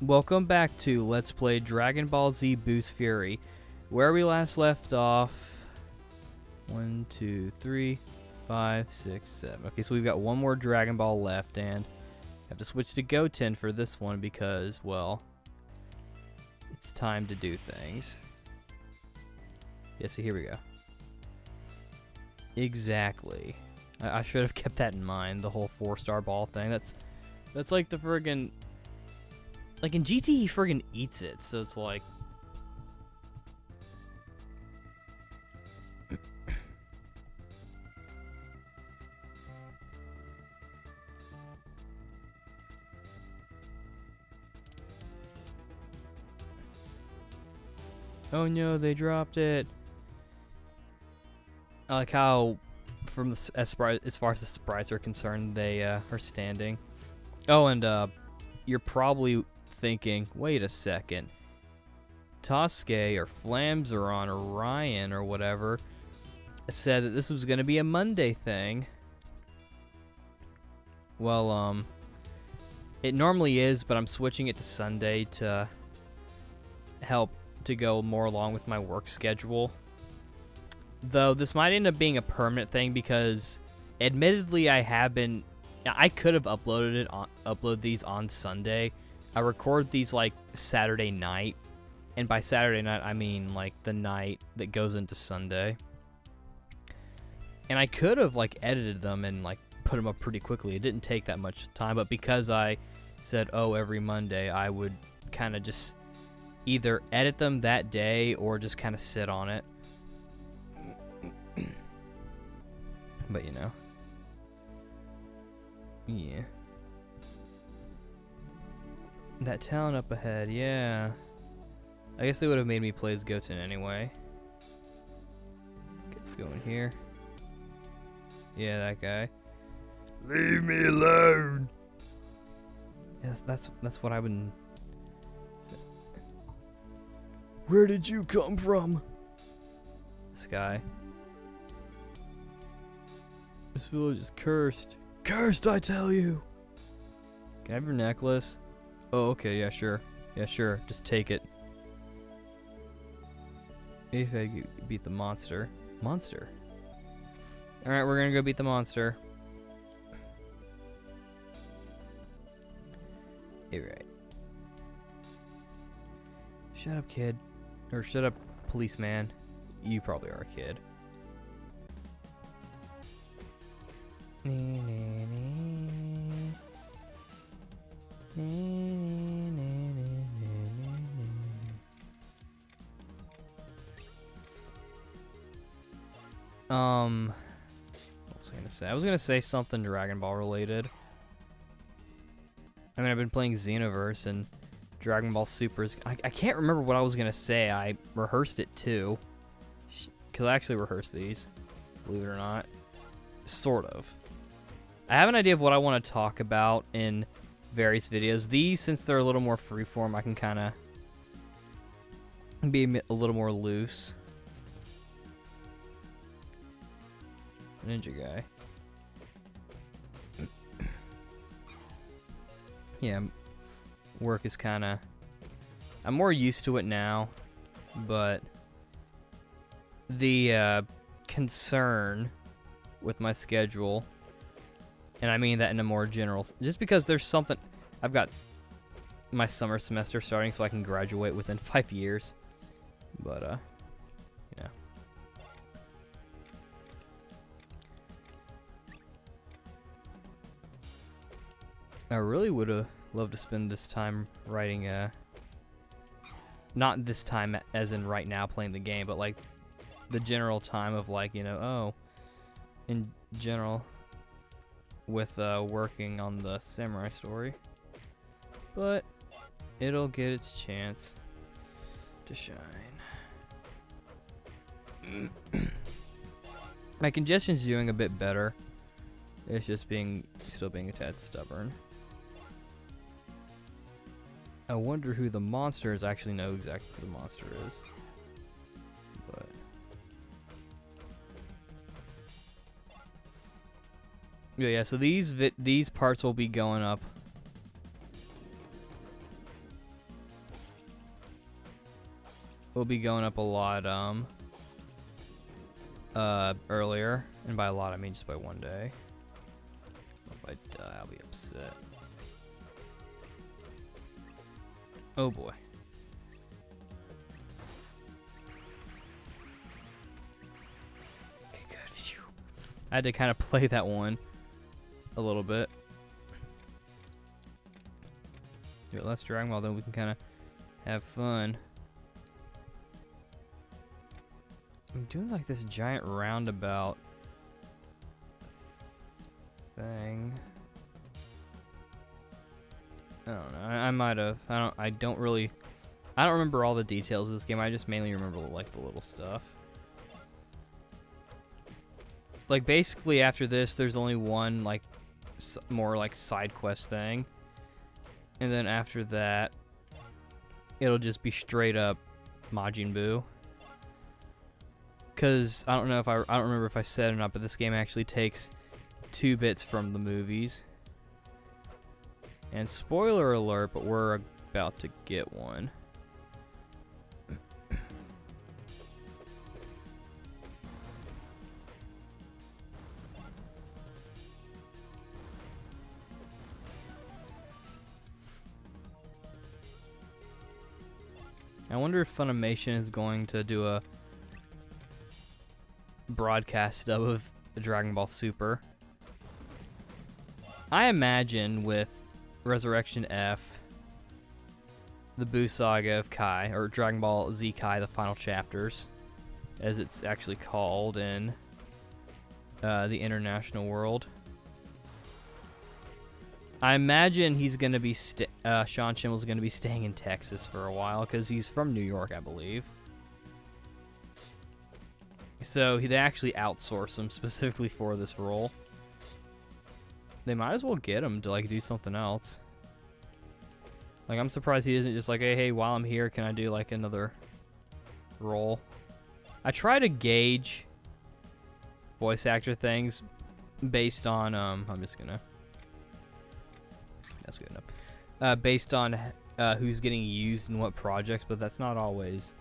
Welcome back to Let's Play Dragon Ball Z Boost Fury. Where we last left off... 1, 2, 3, 5, 6, 7. Okay, so we've got one more Dragon Ball left, and have to switch to Goten for this one because, well, it's time to do things. Yeah, so here we go. Exactly. I should have kept that in mind, the whole 4-star ball thing. That's like the friggin'... Like, in GT, he friggin' eats it, so it's like... Oh no, they dropped it. I like how, from the, as far as the sprites are concerned, they are standing. Oh, and you're probably thinking, wait a second. Tasuke or Flams or on Orion or whatever said that this was going to be a Monday thing. Well, it normally is, but I'm switching it to Sunday to help to go more along with my work schedule. Though this might end up being a permanent thing because admittedly I could have uploaded these on Sunday. I record these like Saturday night, and by Saturday night I mean like the night that goes into Sunday. And I could have like edited them and like put them up pretty quickly. It didn't take that much time, but because I said, oh, every Monday, I would kind of just either edit them that day or just kind of sit on it. But you know. Yeah. That talent up ahead, yeah. I guess they would have made me play as Goten anyway. Let's go in here. Yeah, that guy. Leave me alone. Yes, that's what I've been. Where did you come from? This guy. This village is cursed. Cursed, I tell you. Can I have your necklace? Oh, okay, yeah, sure. Yeah, sure, just take it. If I beat the monster. Monster? Alright, we're gonna go beat the monster. Alright. Shut up, kid. Or shut up, policeman. You probably are a kid. What was I gonna say? I was gonna say something Dragon Ball related. I mean, I've been playing Xenoverse and Dragon Ball Super's. I can't remember what I was gonna say. I rehearsed it too, because I actually rehearsed these, believe it or not. Sort of. I have an idea of what I want to talk about in various videos. These, since they're a little more freeform, I can kind of be a little more loose. Ninja guy. Yeah, work is kind of... I'm more used to it now, but the concern with my schedule, and I mean that in a more general... Just because there's something... I've got my summer semester starting so I can graduate within 5 years, but, yeah. I really would have loved to spend this time writing not this time as in right now playing the game, but like the general time of like, you know, oh, in general with working on the samurai story. But it'll get its chance to shine. My congestion's doing a bit better. It's just still being a tad stubborn. I wonder who the monster is. I actually know exactly who the monster is. But yeah, so these parts will be going up will be going up a lot earlier, and by a lot I mean just by one day. If I die, I'll be upset. Oh boy. Okay, good. Phew. I had to kind of play that one a little bit. Do it less Dragon Ball, then we can kind of have fun. I'm doing like this giant roundabout thing. I don't know. I might have. I don't remember all the details of this game. I just mainly remember like the little stuff. Like basically after this, there's only one like more like side quest thing, and then after that, it'll just be straight up Majin Buu. Cause I don't remember if I said it or not, but this game actually takes 2 bits from the movies. And spoiler alert, but we're about to get one. I wonder if Funimation is going to do a broadcast dub of Dragon Ball Super. I imagine with Resurrection F, the Buu Saga of Kai, or Dragon Ball Z Kai, the final chapters, as it's actually called in the international world. I imagine he's going to be, Sean Schimmel's going to be staying in Texas for a while, because he's from New York, I believe. So they actually outsource him specifically for this role. They might as well get him to like do something else. Like I'm surprised he isn't just like, hey, while I'm here, can I do like another role? I try to gauge voice actor things based on that's good enough. Based on who's getting used in what projects, but that's not always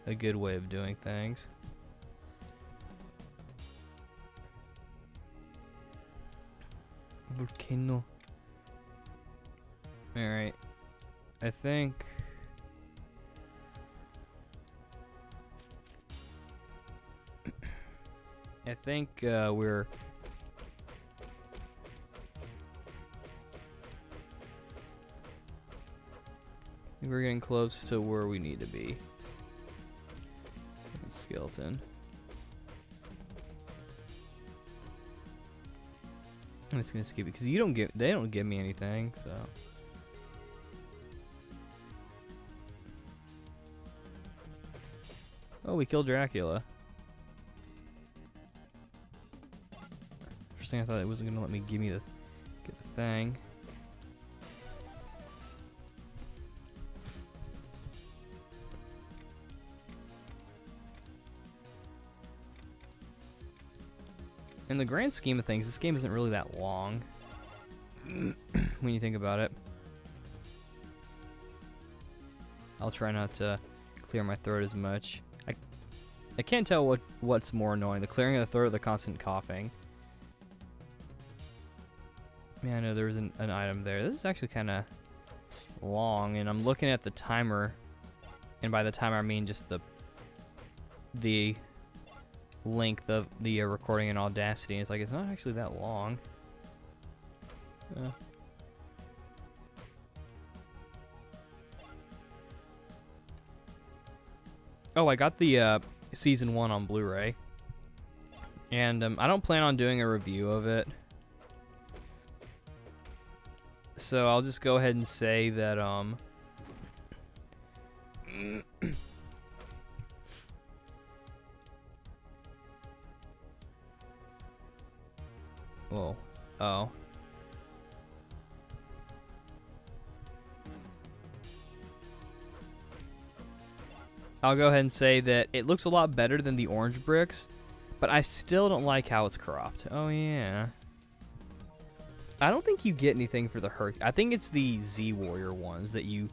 a good way of doing things. Volcano. Alright. I think we're getting close to where we need to be. Skeleton. I'm just gonna skip it because they don't give me anything, so. Oh, we killed Dracula. First thing I thought it wasn't gonna let me get the thing. In the grand scheme of things, this game isn't really that long when you think about it. I'll try not to clear my throat as much. I can't tell what's more annoying, the clearing of the throat or the constant coughing. Man, I know there was an item there. This is actually kind of long, and I'm looking at the timer, and by the timer I mean just the length of the recording in Audacity, and it's like it's not actually that long. Oh, I got the season 1 on Blu-ray, and I don't plan on doing a review of it, so I'll just go ahead and say that whoa. Oh. I'll go ahead and say that it looks a lot better than the orange bricks, but I still don't like how it's cropped. Oh, yeah. I don't think you get anything for the I think it's the Z Warrior ones that you...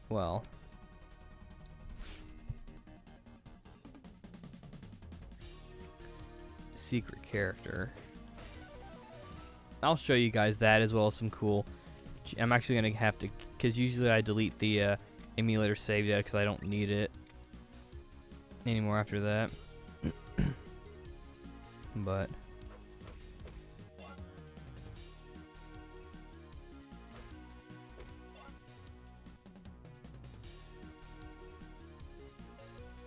Well... secret character. I'll show you guys that as well as some cool. I'm actually gonna have to, because usually I delete the emulator save data because I don't need it anymore after that. But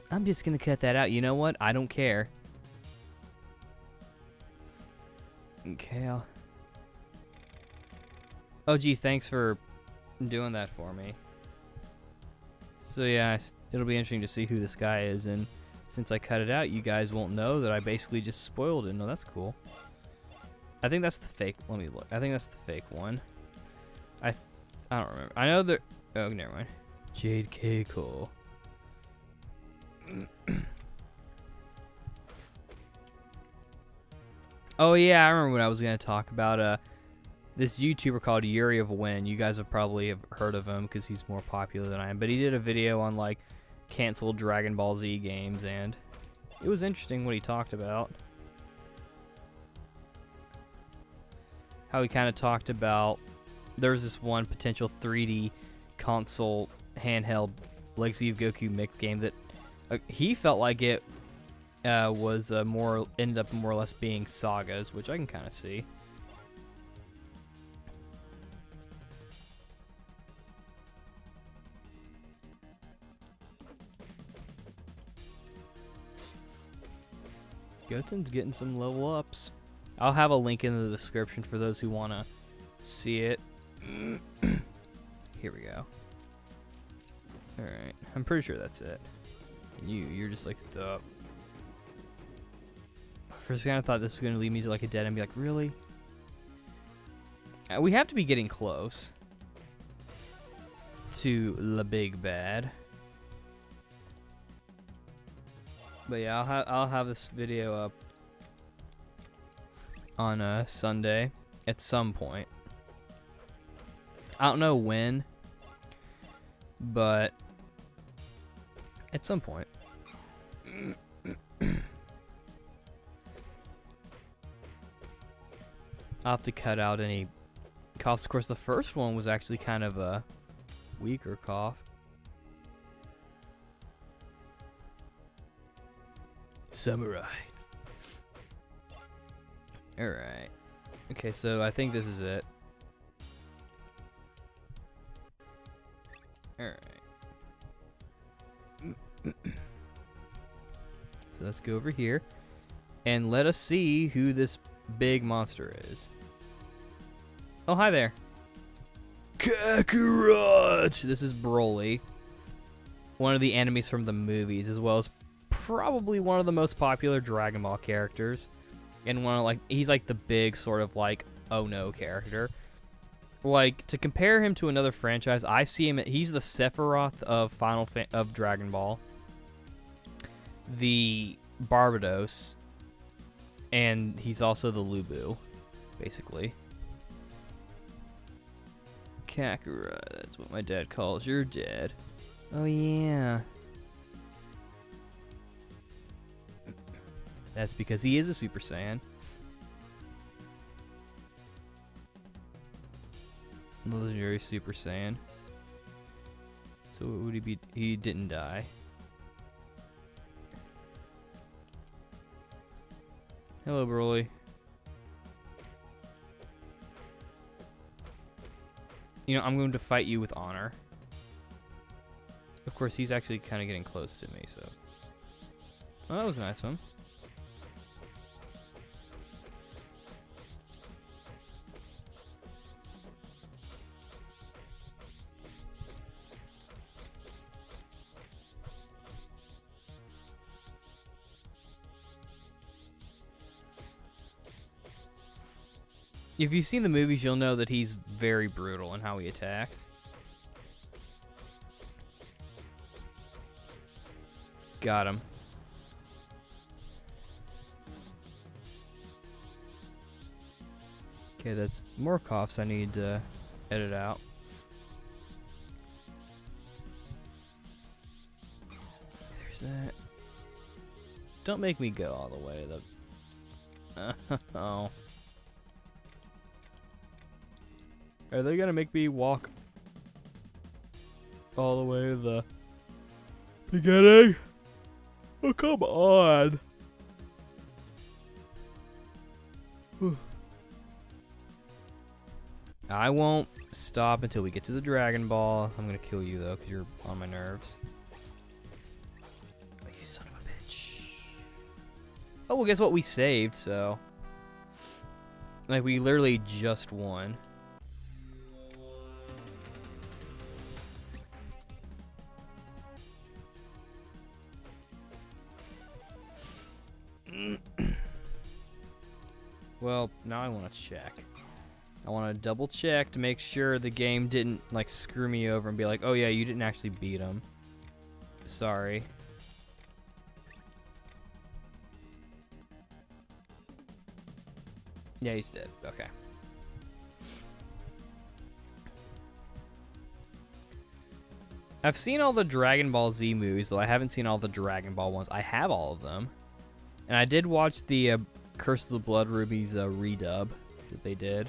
I'm just gonna cut that out. You know what? I don't care. Okay. Oh, gee, thanks for doing that for me. So yeah, it'll be interesting to see who this guy is, and since I cut it out, you guys won't know that I basically just spoiled it. No, that's cool. I think that's the fake. Let me look. I think that's the fake one. I don't remember. I know that. Oh, never mind. Jade Keiko. Oh yeah, I remember what I was gonna talk about. This YouTuber called Yuri of Win. You guys have probably heard of him because he's more popular than I am. But he did a video on like canceled Dragon Ball Z games, and it was interesting what he talked about. How he kind of talked about there's this one potential 3D console handheld Legacy of Goku mix game that he felt like it was ended up more or less being sagas, which I can kind of see. Goten's getting some level ups. I'll have a link in the description for those who want to see it. Here we go. Alright, I'm pretty sure that's it. And you're just like, stop. First, I kind of thought this was going to lead me to like a dead end and be like, really? We have to be getting close to the big bad. But yeah, I'll have this video up on Sunday at some point. I don't know when, but at some point. I'll have to cut out any coughs. Of course, the first one was actually kind of a weaker cough. Samurai. Alright. Okay, so I think this is it. Alright. So let's go over here and let us see who this big monster is. Oh, hi there. Kakarot! This is Broly. One of the enemies from the movies, as well as probably one of the most popular Dragon Ball characters. And one of he's like the big sort of like oh no character. Like, to compare him to another franchise, I see him, he's the Sephiroth of of Dragon Ball. The Barbados. And he's also the Lubu, basically. Kakarot, that's what my dad calls your dad. Oh yeah. That's because he is a Super Saiyan. Legendary Super Saiyan. So what would he be? He didn't die. Hello, Broly. You know, I'm going to fight you with honor. Of course, he's actually kind of getting close to me, so. Oh, that was a nice one. If you've seen the movies, you'll know that he's very brutal in how he attacks. Got him. Okay, that's more coughs I need to edit out. There's that. Don't make me go all the way to the Oh. Are they gonna make me walk all the way to the beginning? Oh, come on. I won't stop until we get to the Dragon Ball. I'm gonna kill you though, because you're on my nerves. Oh, you son of a bitch. Oh, well, guess what? We saved, so. Like, we literally just won. Well, now I want to check. I want to double check to make sure the game didn't, like, screw me over and be like, oh yeah, you didn't actually beat him. Sorry. Yeah, he's dead. Okay. I've seen all the Dragon Ball Z movies, though I haven't seen all the Dragon Ball ones. I have all of them. And I did watch the Curse of the Blood Rubies redub that they did.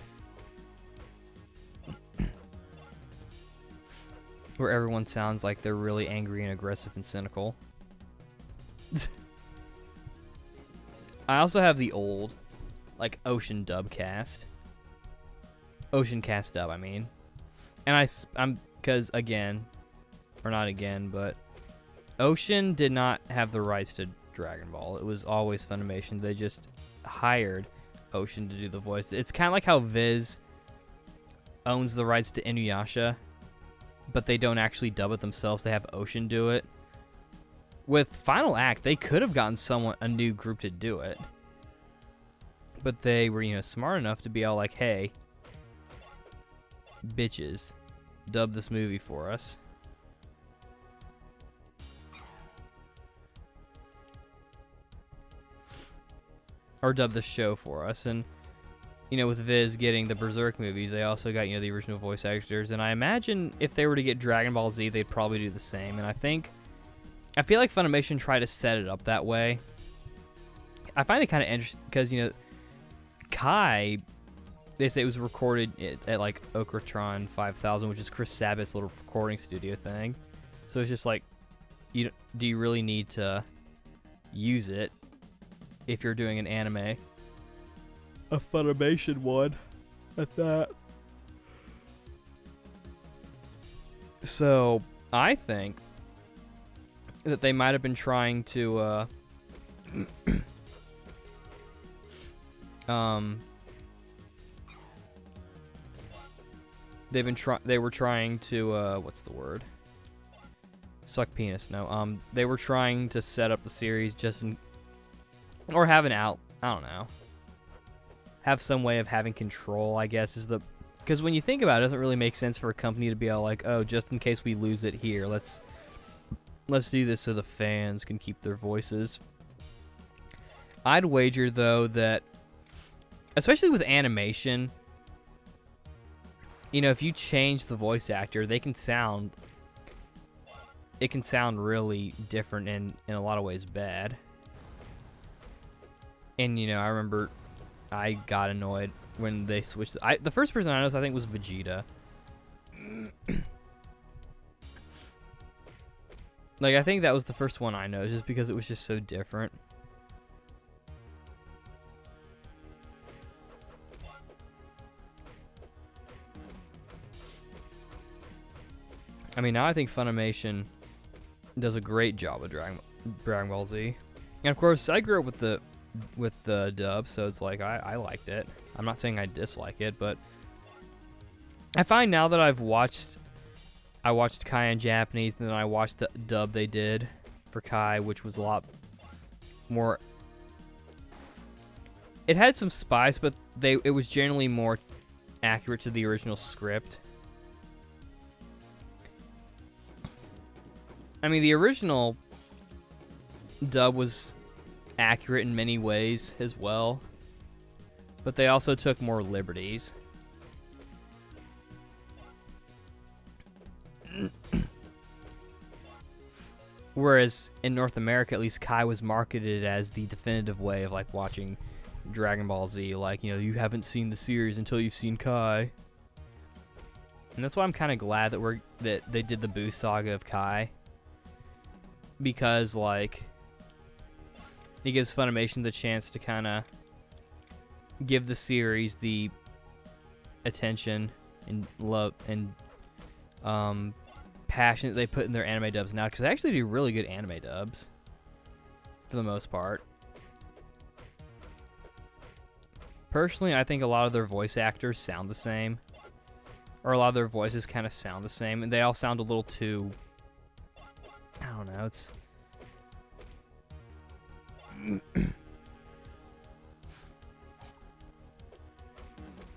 Where everyone sounds like they're really angry and aggressive and cynical. I also have the old, like, Ocean dub cast. Ocean cast dub, I mean. And I'm, because again, or not again, but Ocean did not have the rights to Dragon Ball. It was always Funimation. They just hired Ocean to do the voice. It's kind of like how Viz owns the rights to Inuyasha, but they don't actually dub it themselves. They have Ocean do it. With Final Act, they could have gotten a new group to do it. But they were, you know, smart enough to be all like, hey, bitches, dub this movie for us. Or dub the show for us. And, you know, with Viz getting the Berserk movies, they also got, you know, the original voice actors. And I imagine if they were to get Dragon Ball Z, they'd probably do the same. And I feel like Funimation tried to set it up that way. I find it kind of interesting because, you know, Kai, they say it was recorded at like Okratron 5000, which is Chris Sabat's little recording studio thing. So it's just like, do you really need to use it if you're doing an anime? A Funimation one at that. So I think that they might have been trying to they were trying to what's the word? Suck penis. No. They were trying to set up the series or have I don't know. Have some way of having control, I guess, because when you think about it, it doesn't really make sense for a company to be all like, oh, just in case we lose it here, let's do this so the fans can keep their voices. I'd wager, though, that, especially with animation, you know, if you change the voice actor, it can sound really different and in a lot of ways bad. And, you know, I remember I got annoyed when they switched. The first person I noticed, I think, was Vegeta. Like, I think that was the first one I noticed, just because it was just so different. I mean, now I think Funimation does a great job with Dragon Ball Z. And, of course, I grew up with the dub, so it's like I liked it. I'm not saying I dislike it, but I find now that I watched Kai in Japanese, and then I watched the dub they did for Kai, which was a lot more. It had some spice, but it was generally more accurate to the original script. I mean, the original dub was accurate in many ways as well, but they also took more liberties. Whereas in North America, at least, Kai was marketed as the definitive way of like watching Dragon Ball Z, like, you know, you haven't seen the series until you've seen Kai. And that's why I'm kind of glad that they did the Boo saga of Kai, because like it gives Funimation the chance to kind of give the series the attention and love and passion that they put in their anime dubs now, because they actually do really good anime dubs for the most part. Personally, I think a lot of their voice actors sound the same, or a lot of their voices kind of sound the same, and they all sound a little too, I don't know, it's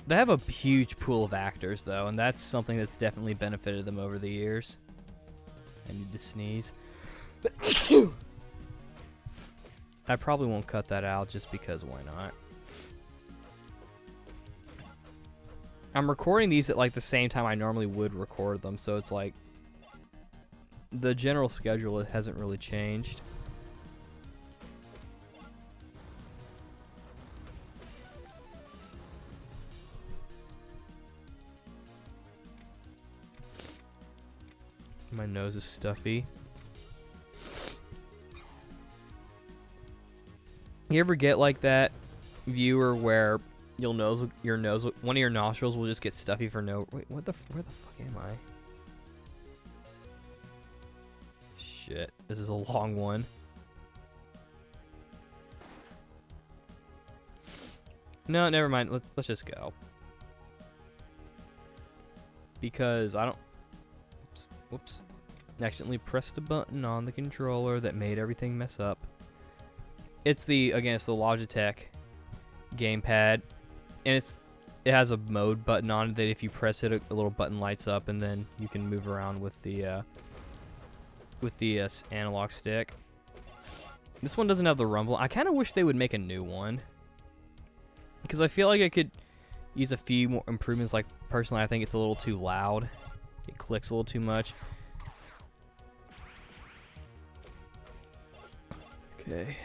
they have a huge pool of actors, though, and that's something that's definitely benefited them over the years. I need to sneeze. I probably won't cut that out just because why not? I'm recording these at like the same time I normally would record them, so it's like the general schedule hasn't really changed. My nose is stuffy. You ever get like that, viewer, where you'll one of your nostrils will just get stuffy for no... Wait, where the fuck am I? Shit, this is a long one. No, never mind. Let's just go. Because I don't... Whoops. Accidentally pressed a button on the controller that made everything mess up. It's the Logitech gamepad, and it has a mode button on it that if you press it, a little button lights up, and then you can move around with the analog stick. This one doesn't have the rumble. I kind of wish they would make a new one, because I feel like it could use a few more improvements. Like, personally, I think it's a little too loud. It clicks a little too much. Okay.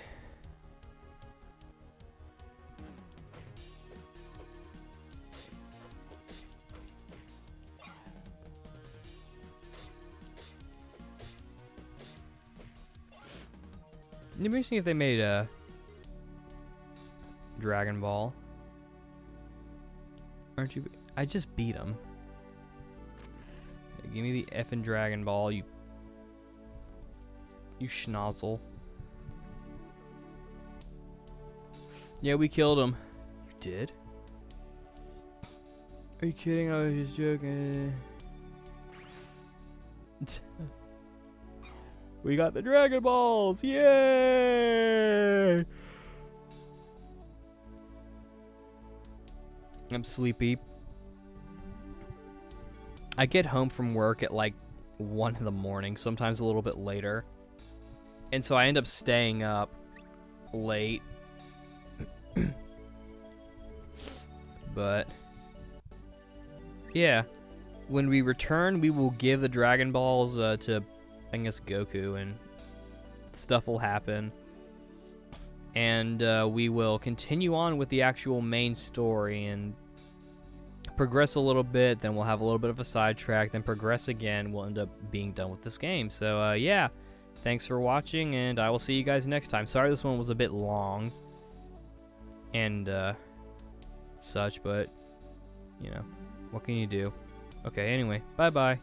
It'd be interesting if they made a Dragon Ball. Aren't you? I just beat him. Give me the effing Dragon Ball, you schnozzle. Yeah, we killed him. You did? Are you kidding? I was just joking. We got the Dragon Balls! Yay! I'm sleepy. I get home from work at like 1 in the morning, sometimes a little bit later. And so I end up staying up late. But yeah, when we return, we will give the Dragon Balls to, I guess, Goku, and stuff will happen. And we will continue on with the actual main story and progress a little bit, then we'll have a little bit of a sidetrack, then progress again. We'll end up being done with this game. So yeah, thanks for watching, and I will see you guys next time. Sorry this one was a bit long and such, but you know, what can you do? Okay, anyway, bye bye.